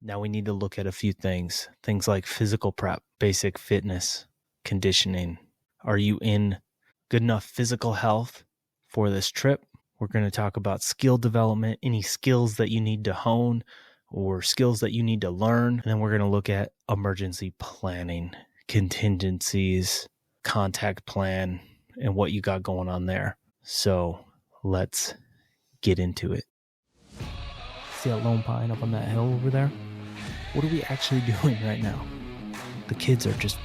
Now we need to look at a few things like physical prep, basic fitness, conditioning. Are you in good enough physical health for this trip? We're going to talk about skill development, any skills that you need to hone or skills that you need to learn. And then we're going to look at emergency planning, contingencies, contact plan, and what you got going on there. So let's get into it. See that lone pine up on that hill over there? What are we actually doing right now? The kids are just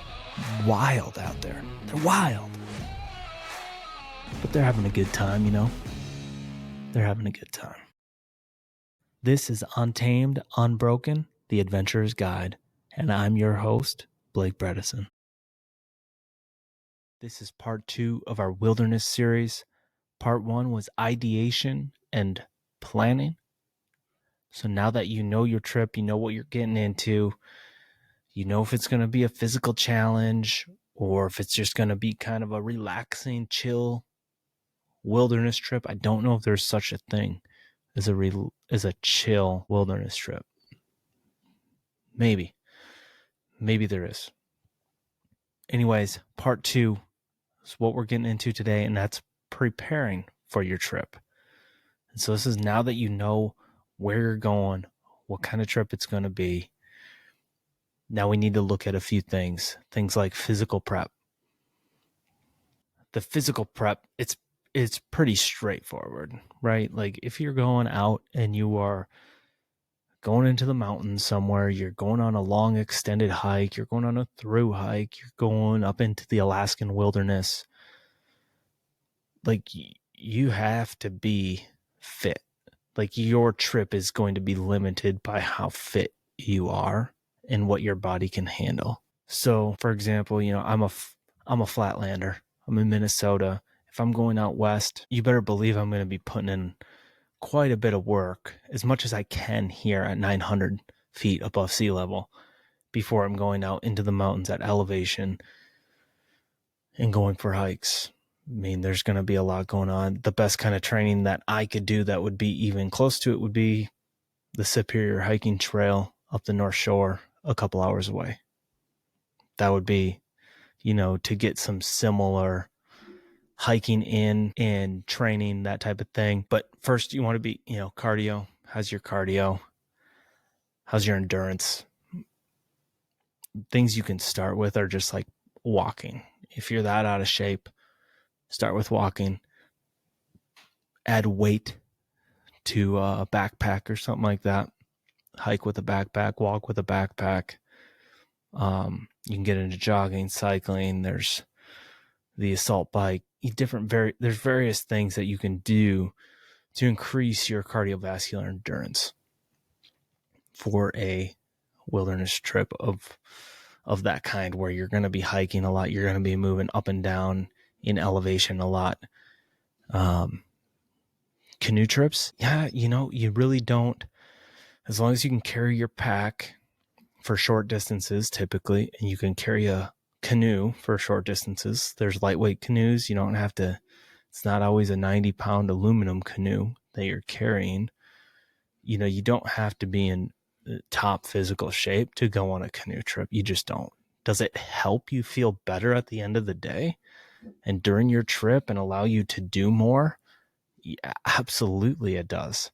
wild out there. They're wild. But they're having a good time, you know? They're having a good time. This is Untamed, Unbroken, The Adventurer's Guide, and I'm your host, Blake Bredesen. This is part 2 of our wilderness series. Part 1 was ideation and planning. So now that you know your trip, you know what you're getting into, you know if it's going to be a physical challenge or if it's just going to be kind of a relaxing, chill wilderness trip. I don't know if there's such a thing as a chill wilderness trip. Maybe there is. Anyways, part 2 is what we're getting into today, and that's preparing for your trip. And so this is now that you know where you're going, what kind of trip it's going to be. Now we need to look at a few things like physical prep. The physical prep, it's pretty straightforward, right? Like if you're going out and you are going into the mountains somewhere, you're going on a long extended hike, you're going on a through hike, you're going up into the Alaskan wilderness, like you have to be fit. Like your trip is going to be limited by how fit you are and what your body can handle. So for example, you know, I'm a flatlander. I'm in Minnesota. If I'm going out west, you better believe I'm going to be putting in quite a bit of work, as much as I can here at 900 feet above sea level, before I'm going out into the mountains at elevation and going for hikes. I mean, there's going to be a lot going on. The best kind of training that I could do that would be even close to it would be the Superior Hiking Trail up the North Shore a couple hours away. That would be, you know, to get some similar hiking in and training, that type of thing. But first you want to be, you know, cardio. How's your cardio? How's your endurance? Things you can start with are just like walking. If you're that out of shape, start with walking. Add weight to a backpack or something like that. Hike with a backpack, walk with a backpack. You can get into jogging, cycling. There's the assault bike. There's various things that you can do to increase your cardiovascular endurance for a wilderness trip of that kind, where you're going to be hiking a lot. You're going to be moving up and down in elevation a lot. Canoe trips, yeah, you know, you really don't, as long as you can carry your pack for short distances typically, and you can carry a canoe for short distances. There's lightweight canoes. You don't have to, it's not always a 90-pound aluminum canoe that you're carrying. You know, you don't have to be in top physical shape to go on a canoe trip. You just don't. Does it help you feel better at the end of the day and during your trip and allow you to do more? Yeah, absolutely it does.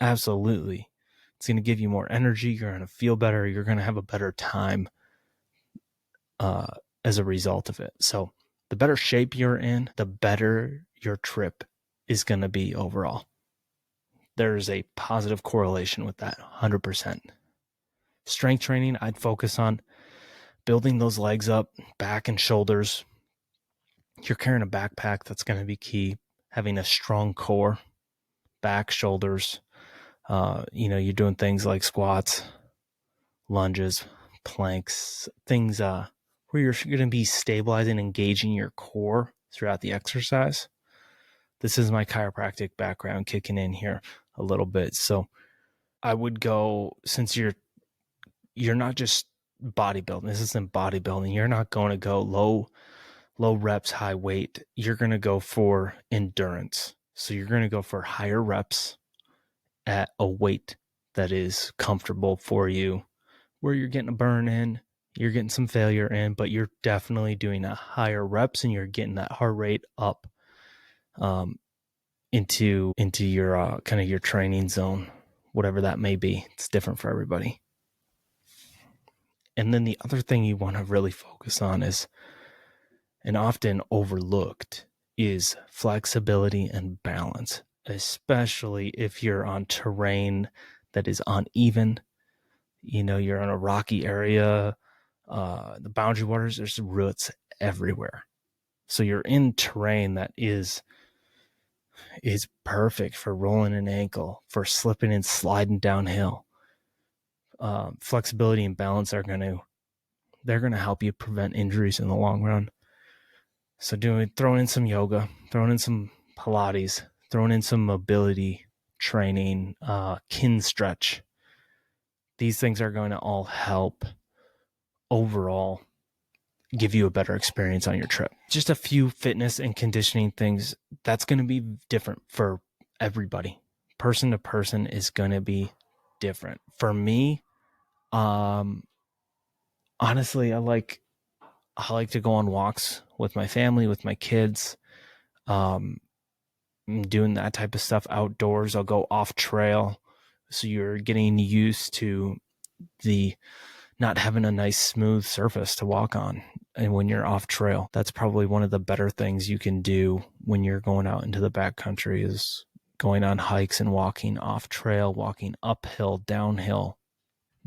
Absolutely. It's going to give you more energy. You're going to feel better. You're going to have a better time as a result of it. So the better shape you're in, the better your trip is going to be overall. There's a positive correlation with that, 100%. Strength training, I'd focus on building those legs up, back and shoulders. You're carrying a backpack, that's going to be key. Having a strong core, back, shoulders. You know, you're doing things like squats, lunges, planks, things where you're going to be stabilizing, engaging your core throughout the exercise. This is my chiropractic background kicking in here a little bit. So I would go, since you're not just bodybuilding, this isn't bodybuilding, you're not going to go low reps, high weight. You're going to go for endurance. So you're going to go for higher reps at a weight that is comfortable for you, where you're getting a burn in, you're getting some failure in, but you're definitely doing a higher reps and you're getting that heart rate up into your kind of your training zone, whatever that may be. It's different for everybody. And then the other thing you want to really focus on is, and often overlooked, is flexibility and balance, especially if you're on terrain that is uneven. You're in a rocky area, the boundary waters, there's roots everywhere. So you're in terrain that is perfect for rolling an ankle, for slipping and sliding downhill. Flexibility and balance they're going to help you prevent injuries in the long run. So throwing in some yoga, throwing in some Pilates, throwing in some mobility training, kin stretch. These things are going to all help overall give you a better experience on your trip. Just a few fitness and conditioning things that's going to be different for everybody. Person to person is going to be different. For me, honestly, I like to go on walks with my family, with my kids. Doing that type of stuff outdoors. I'll go off trail. So you're getting used to the not having a nice smooth surface to walk on. And when you're off trail, that's probably one of the better things you can do when you're going out into the backcountry, is going on hikes and walking off trail, walking uphill, downhill,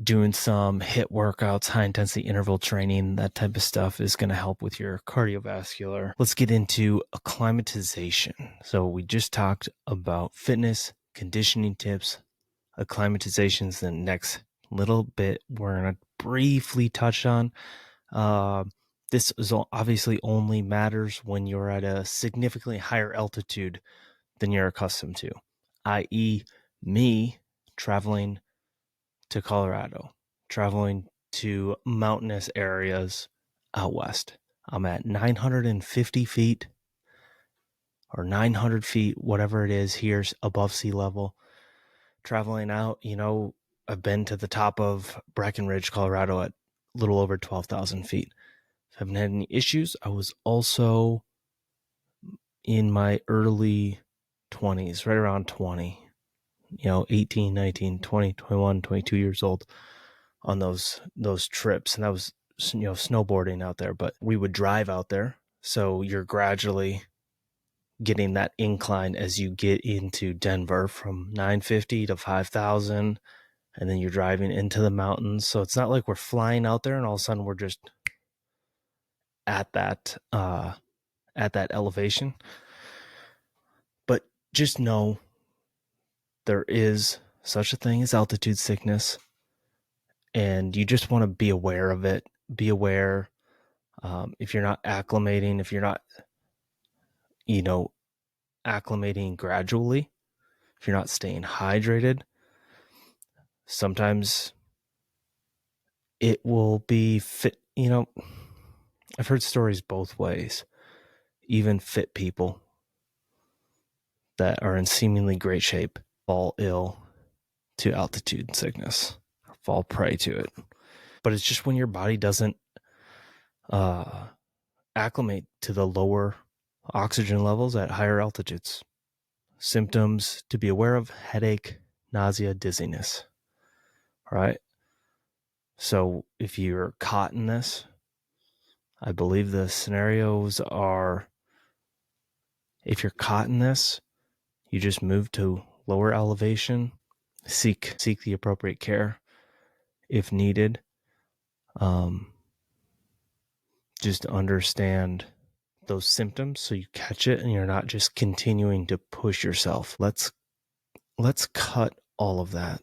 doing some HIIT workouts, high intensity interval training. That type of stuff is going to help with your cardiovascular. Let's get into acclimatization. So we just talked about fitness, conditioning tips. Acclimatization's the next little bit we're going to briefly touch on. This is obviously only matters when you're at a significantly higher altitude than you're accustomed to, i.e. me traveling to Colorado, traveling to mountainous areas out west. I'm at 950 feet or 900 feet, whatever it is here above sea level. Traveling out, I've been to the top of Breckenridge, Colorado at a little over 12,000 feet. I haven't had any issues. I was also in my early 20s, right around 20, 18, 19, 20, 21, 22 years old on those trips. And that was, snowboarding out there, but we would drive out there. So you're gradually getting that incline as you get into Denver from 950 to 5,000. And then you're driving into the mountains. So it's not like we're flying out there and all of a sudden we're just at that elevation. But just know there is such a thing as altitude sickness, and you just want to be aware of it. Be aware if you're not acclimating, if you're not, acclimating gradually, if you're not staying hydrated, sometimes it will be fit. I've heard stories both ways. Even fit people that are in seemingly great shape fall ill to altitude sickness, fall prey to it. But it's just when your body doesn't acclimate to the lower oxygen levels at higher altitudes. Symptoms to be aware of: headache, nausea, dizziness. All right. So if you're caught in this, I believe the scenarios are, if you're caught in this, you just move to lower elevation, seek the appropriate care if needed. Just understand those symptoms so you catch it and you're not just continuing to push yourself. Let's cut all of that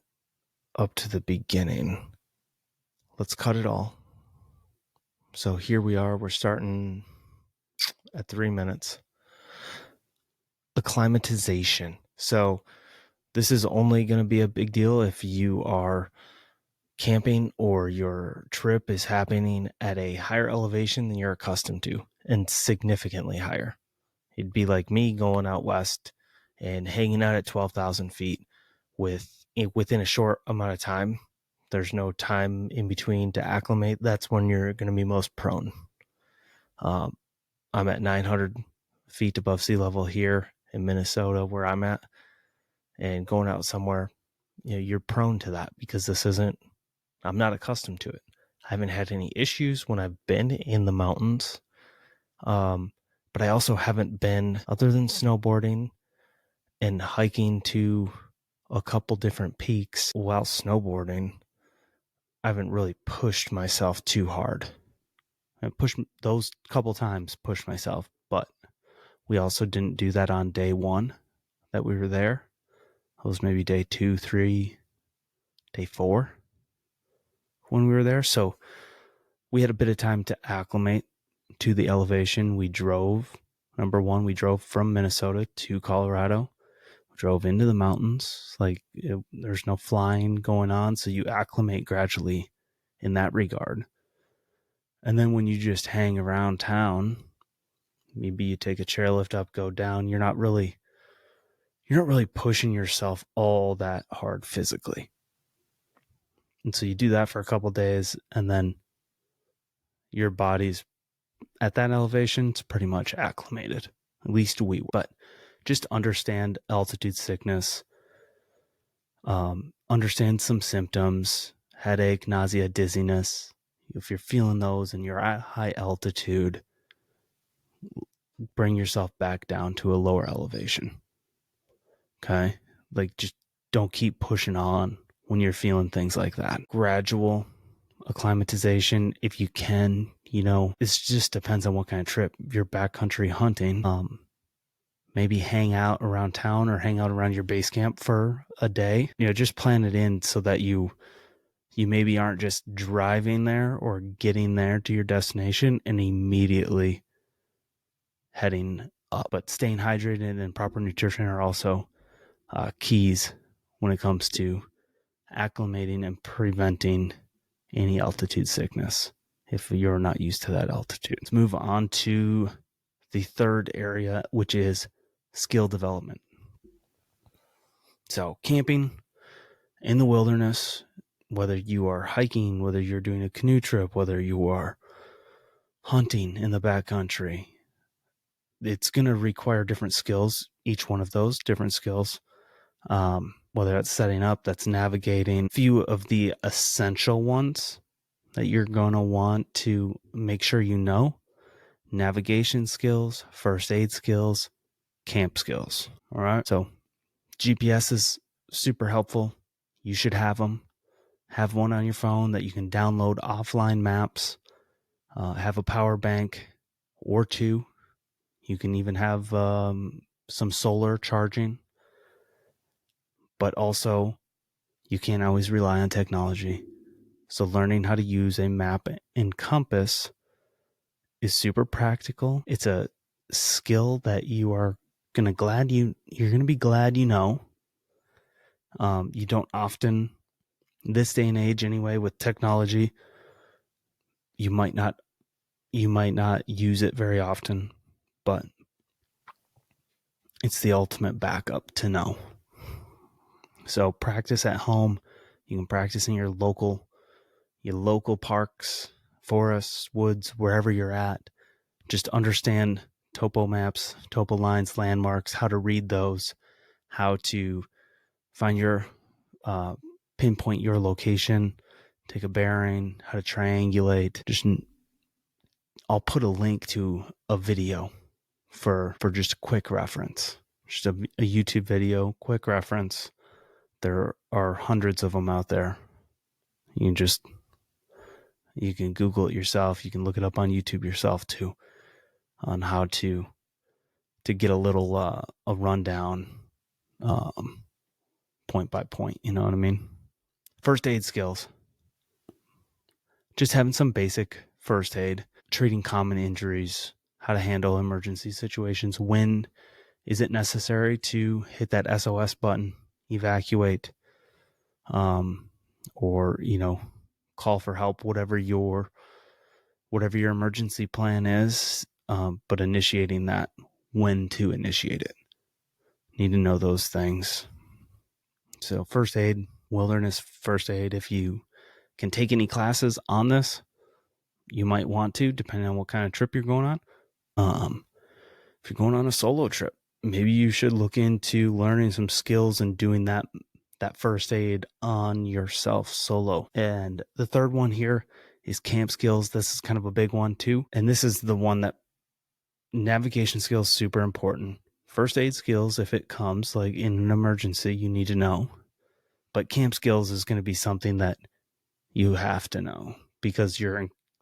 up to the beginning. Let's cut it all. So here we are. We're starting at 3 minutes. Acclimatization. So this is only going to be a big deal if you are camping or your trip is happening at a higher elevation than you're accustomed to, and significantly higher. It'd be like me going out west and hanging out at 12,000 feet with within a short amount of time. There's no time in between to acclimate. That's when you're going to be most prone. I'm at 900 feet above sea level here in Minnesota, where I'm at, and going out somewhere, you're prone to that because I'm not accustomed to it. I haven't had any issues when I've been in the mountains. But I also haven't been, other than snowboarding and hiking to a couple different peaks while snowboarding, I haven't really pushed myself too hard. I pushed those couple times, pushed myself, but we also didn't do that on day 1 that we were there. It was maybe day 2, 3, day 4 when we were there. So we had a bit of time to acclimate to the elevation. We drove from Minnesota to Colorado. We drove into the mountains. There's no flying going on, so you acclimate gradually in that regard. And then when you just hang around town, maybe you take a chairlift up, go down, you're not really pushing yourself all that hard physically. And so you do that for a couple days, and then your body's at that elevation, it's pretty much acclimated. At least we were. But just understand altitude sickness, understand some symptoms, headache, nausea, dizziness. If you're feeling those and you're at high altitude, bring yourself back down to a lower elevation. Okay? Just don't keep pushing on when you're feeling things like that. Gradual acclimatization, if you can, it just depends on what kind of trip. If you're backcountry hunting, maybe hang out around town or hang out around your base camp for a day. Just plan it in so that you maybe aren't just driving there or getting there to your destination and immediately heading up. But staying hydrated and proper nutrition are also keys when it comes to acclimating and preventing any altitude sickness if you're not used to that altitude. Let's move on to the third area, which is skill development. So camping in the wilderness, whether you are hiking, whether you're doing a canoe trip, whether you are hunting in the backcountry, it's going to require different skills, each one of those different skills, whether that's setting up, that's navigating. A few of the essential ones that you're going to want to make sure you know: navigation skills, first aid skills, camp skills. All right. So GPS is super helpful. You should have them. Have one on your phone that you can download offline maps. Have a power bank or 2. You can even have some solar charging. But also, you can't always rely on technology. So learning how to use a map and compass is super practical. It's a skill that you're going to be glad you know. You don't often, this day and age anyway, with technology, you might not use it very often, but it's the ultimate backup to know. So practice at home. You can practice in your local parks, forests, woods, wherever you're at. Just understand topo maps, topo lines, landmarks, how to read those, how to find your pinpoint your location, take a bearing, how to triangulate. I'll put a link to a video for just a quick reference. Just a YouTube video, quick reference. There are hundreds of them out there. You can Google it yourself. You can look it up on YouTube yourself too, on how to get a little a rundown, point by point. You know what I mean? First aid skills. Just having some basic first aid, treating common injuries, how to handle emergency situations. When is it necessary to hit that SOS button, evacuate, or call for help, whatever your emergency plan is, but initiating that, when to initiate it. Need to know those things. So first aid, wilderness first aid, if you can take any classes on this, you might want to, depending on what kind of trip you're going on. If you're going on a solo trip, maybe you should look into learning some skills and doing that first aid on yourself solo. And the third one here is camp skills. This is kind of a big one too. And this is the one that navigation skills super important. First aid skills, if it comes like in an emergency, you need to know. But camp skills is going to be something that you have to know because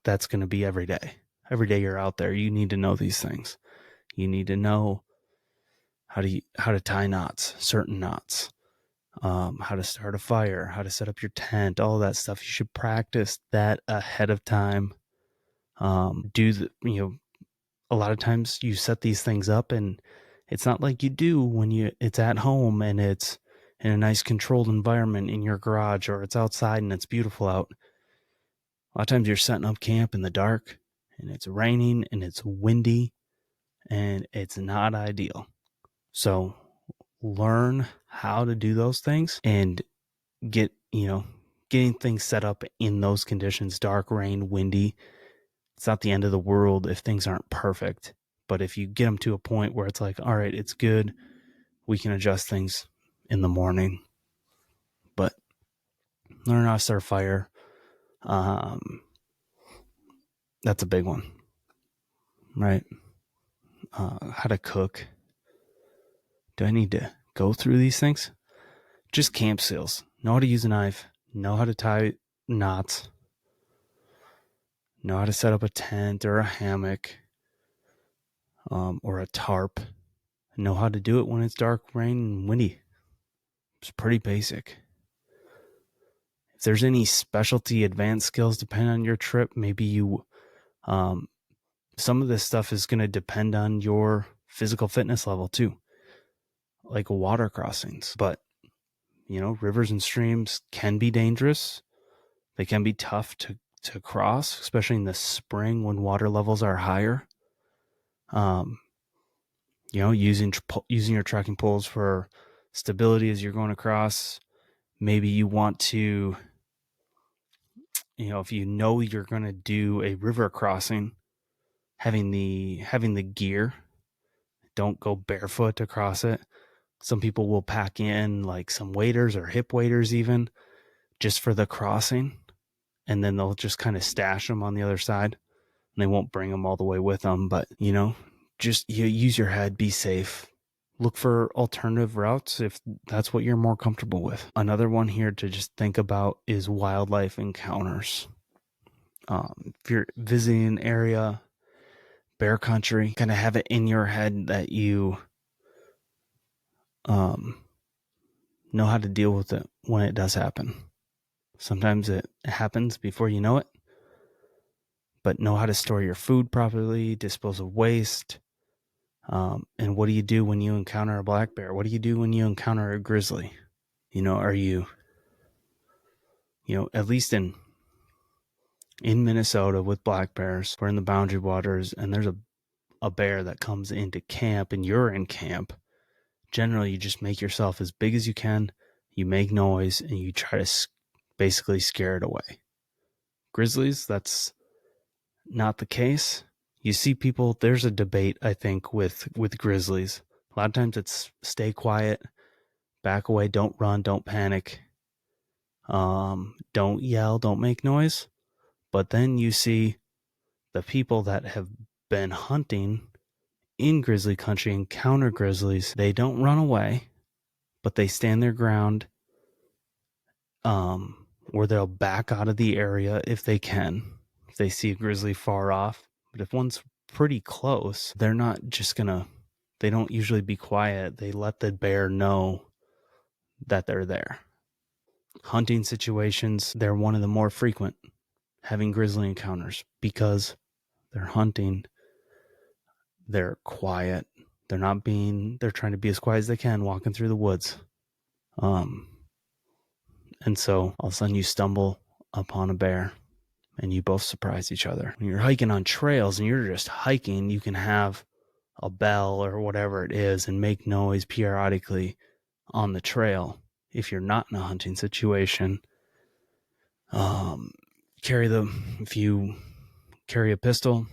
that's going to be every day. Every day you're out there, you need to know these things. You need to know how to tie knots, certain knots, how to start a fire, how to set up your tent, all of that stuff. You should practice that ahead of time. A lot of times you set these things up and it's not like you do when it's at home and it's in a nice controlled environment in your garage, or it's outside and it's beautiful out. A lot of times you're setting up camp in the dark and it's raining and it's windy and it's not ideal. So learn how to do those things and getting things set up in those conditions, dark, rain, windy. It's not the end of the world if things aren't perfect. But if you get them to a point where it's like, all right, it's good, we can adjust things in the morning. But learn how to start a fire. That's a big one, right? How to cook. Do I need to go through these things? Just camp skills. Know how to use a knife. Know how to tie knots. Know how to set up a tent or a hammock, or a tarp. Know how to do it when it's dark, rain, and windy. It's pretty basic. If there's any specialty advanced skills depending on your trip, maybe some of this stuff is going to depend on your physical fitness level too, like water crossings. But rivers and streams can be dangerous. They can be tough to cross, especially in the spring when water levels are higher. Using your trekking poles for stability as you're going across. Maybe you want to, if you know you're going to do a river crossing, having the gear. Don't go barefoot to cross it. Some people will pack in like some waders or hip waders even just for the crossing, and then they'll just kind of stash them on the other side, and they won't bring them all the way with them. But just use your head, be safe. Look for alternative routes if that's what you're more comfortable with. Another one here to just think about is wildlife encounters. If you're visiting an area, bear country, kind of have it in your head that you know how to deal with it when it does happen. Sometimes it happens before you know it, but know how to store your food properly, dispose of waste. And what do you do when you encounter a black bear? What do you do when you encounter a grizzly? Are you, at least in Minnesota with black bears, we're in the boundary waters and there's a bear that comes into camp and you're in camp. Generally, you just make yourself as big as you can. You make noise and you try to basically scare it away. Grizzlies, that's not the case. You see people, there's a debate, I think, with grizzlies. A lot of times it's stay quiet, back away, don't run, don't panic, don't yell, don't make noise. But then you see the people that have been hunting in grizzly country encounter grizzlies. They don't run away, but they stand their ground, or they'll back out of the area if they can, if they see a grizzly far off. But if one's pretty close, they're not just they don't usually be quiet. They let the bear know that they're there. Hunting situations, they're one of the more frequent, having grizzly encounters, because they're hunting, they're quiet, they're trying to be as quiet as they can walking through the woods. And so all of a sudden you stumble upon a bear and you both surprise each other. When you're hiking on trails and you're just hiking, you can have a bell or whatever it is and make noise periodically on the trail. if you're not in a hunting situation, if you carry a pistol,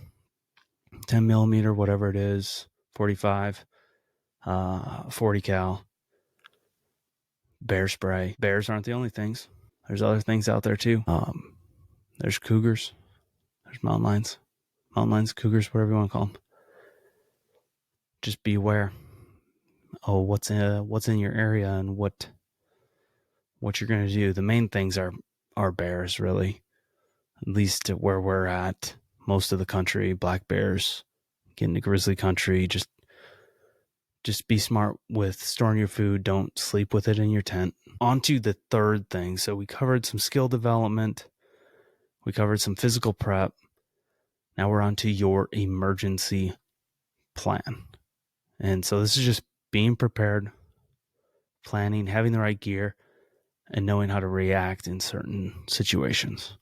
10 millimeter, whatever it is, 45, 40 cal, bear spray. Bears aren't the only things. There's other things out there too. There's cougars, there's mountain lions, cougars, whatever you want to call them. Just be aware. What's in your area and what you're going to do. The main things are bears, really. At least where we're at, most of the country, black bears. Get into grizzly country, just be smart with storing your food. Don't sleep with it in your tent. On to the third thing. So we covered some skill development. We covered some physical prep. Now we're on to your emergency plan. And so this is just being prepared, planning, having the right gear, and knowing how to react in certain situations.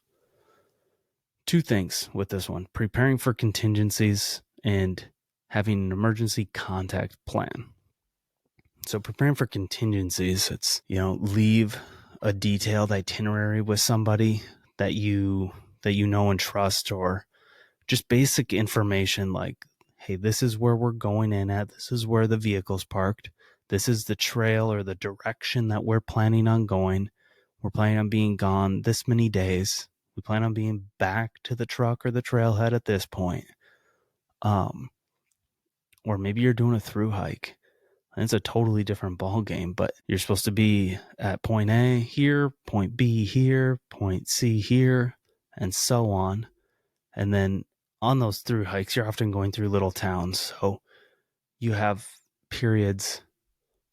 Two things with this one: preparing for contingencies and having an emergency contact plan. So preparing for contingencies, it's, leave a detailed itinerary with somebody that you know and trust, or just basic information like, hey, this is where we're going in at, this is where the vehicle's parked, this is the trail or the direction that we're planning on going. We're planning on being gone this many days. We plan on being back to the truck or the trailhead at this point. Or maybe you're doing a through hike. And it's a totally different ball game, but you're supposed to be at point A here, point B here, point C here, and so on. And then on those through hikes, you're often going through little towns. So you have periods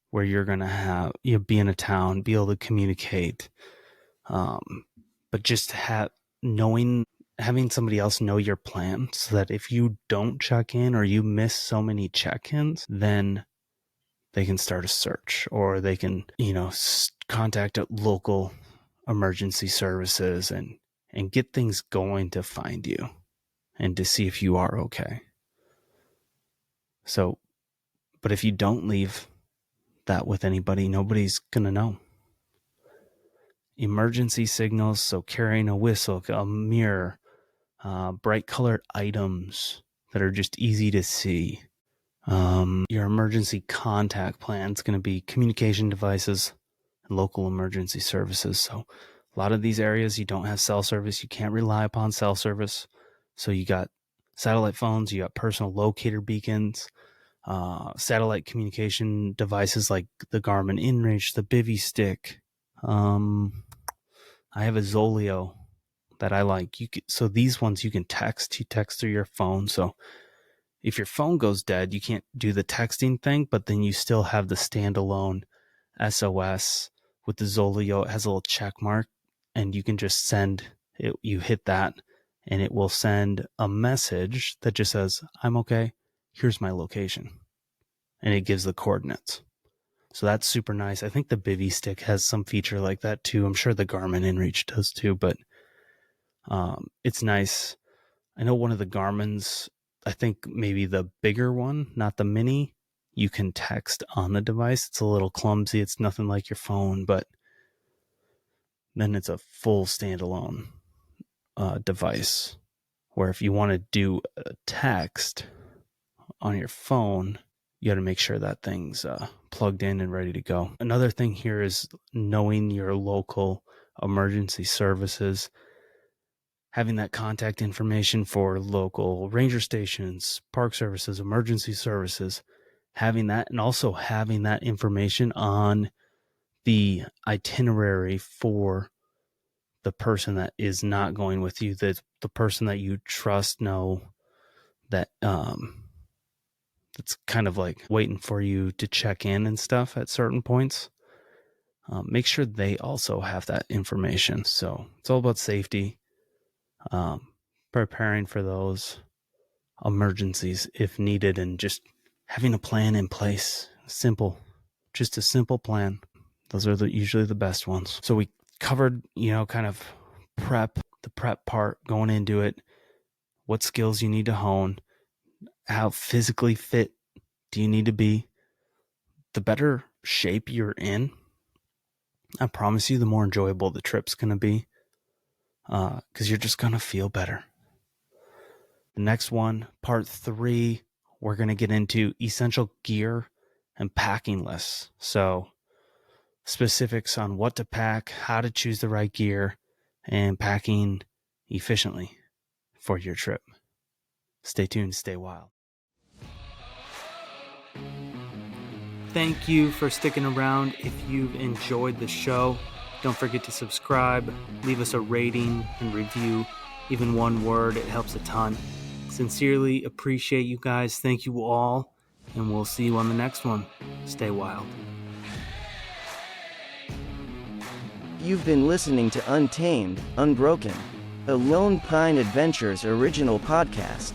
where you're going to be in a town, be able to communicate. But just having somebody else know your plan, so that if you don't check in or you miss so many check-ins, then they can start a search, or they can, contact local emergency services and get things going to find you and to see if you are okay. So, but if you don't leave that with anybody, nobody's going to know. Emergency signals, so carrying a whistle, a mirror, bright colored items that are just easy to see. Your emergency contact plan is going to be communication devices and local emergency services. So a lot of these areas, you don't have cell service. You can't rely upon cell service. So you got satellite phones, you got personal locator beacons, satellite communication devices like the Garmin InReach, the Bivy Stick. I have a Zoleo that I like. So these ones you can text. You text through your phone. So if your phone goes dead, you can't do the texting thing, but then you still have the standalone SOS with the Zoleo. It has a little check mark, and you can just send it. You hit that, and it will send a message that just says, I'm okay. Here's my location. And it gives the coordinates. So that's super nice. I think the Bivy Stick has some feature like that too. I'm sure the Garmin InReach does too, but it's nice. I know one of the Garmin's, I think maybe the bigger one, not the mini, you can text on the device. It's a little clumsy. It's nothing like your phone, but then it's a full standalone device, where if you want to do a text on your phone, you got to make sure that thing's plugged in and ready to go. Another thing here is knowing your local emergency services, having that contact information for local ranger stations, park services, emergency services, having that, and also having that information on the itinerary for the person that is not going with you, the person that you trust, know that it's kind of like waiting for you to check in and stuff at certain points. Make sure they also have that information. So it's all about safety, preparing for those emergencies if needed, and just having a plan in place. Just a simple plan. Those are usually the best ones. So we covered, kind of the prep part, going into it, what skills you need to hone, how physically fit do you need to be. The better shape you're in, I promise you, the more enjoyable the trip's going to be, because you're just going to feel better. The next one, part 3, we're going to get into essential gear and packing lists. So specifics on what to pack, how to choose the right gear, and packing efficiently for your trip. Stay tuned, stay wild. Thank you for sticking around. If you've enjoyed the show, don't forget to subscribe, leave us a rating and review, even one word, it helps a ton. Sincerely appreciate you guys. Thank you all, and we'll see you on the next one. Stay wild. You've been listening to Untamed, Unbroken, a Lone Pine Adventures original podcast.